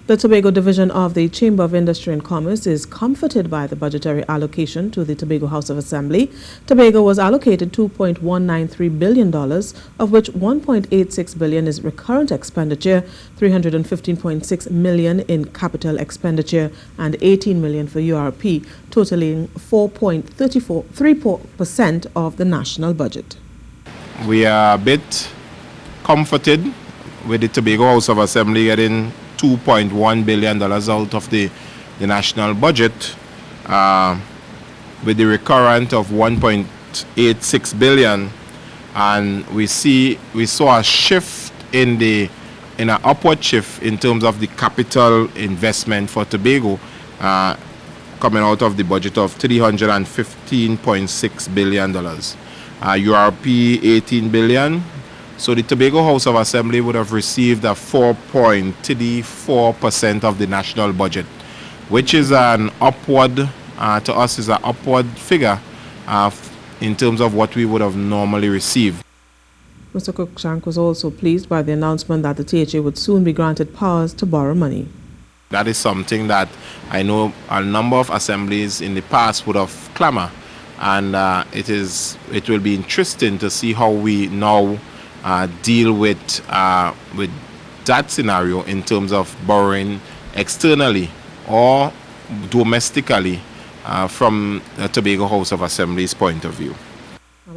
The Tobago Division of the Chamber of Industry and Commerce is comforted by the budgetary allocation to the Tobago House of Assembly. Tobago was allocated $2.193 billion, of which $1.86 billion is recurrent expenditure, $315.6 million in capital expenditure, and $18 million for URP, totaling 4.34% of the national budget. We are a bit comforted with the Tobago House of Assembly getting $2.1 billion out of the national budget, with the recurrent of $1.86 billion, and we saw a shift in an upward shift in terms of the capital investment for Tobago, coming out of the budget of $315.6 billion, URP $18 billion. So the Tobago House of Assembly would have received a 4.34% of the national budget, which is an upward, to us is an upward figure in terms of what we would have normally received. Mr. Cruickshank was also pleased by the announcement that the THA would soon be granted powers to borrow money. That is something that I know a number of assemblies in the past would have clamored, and it will be interesting to see how we now deal with that scenario in terms of borrowing externally or domestically from the Tobago House of Assembly's point of view.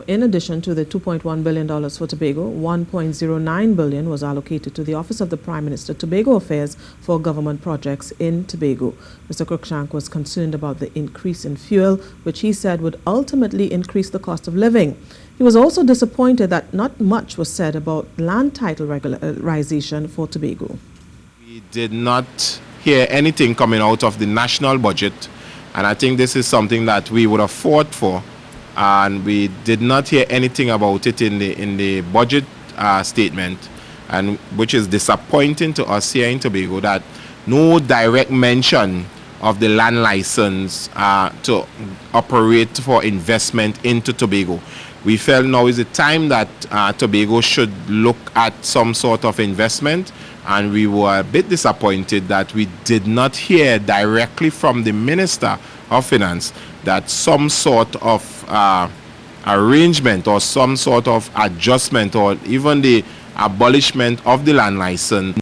In addition to the $2.1 billion for Tobago, $1.09 billion was allocated to the Office of the Prime Minister-Tobago Affairs for government projects in Tobago. Mr. Cruickshank was concerned about the increase in fuel, which he said would ultimately increase the cost of living. He was also disappointed that not much was said about land title regularisation for Tobago. We did not hear anything coming out of the national budget, and I think this is something that we would have fought for, and we did not hear anything about it in the budget statement, and which is disappointing to us here in Tobago, that no direct mention of the land license to operate for investment into Tobago. We felt now is the time that Tobago should look at some sort of investment, and we were a bit disappointed that we did not hear directly from the Minister of Finance that some sort of arrangement or some sort of adjustment or even the abolishment of the land license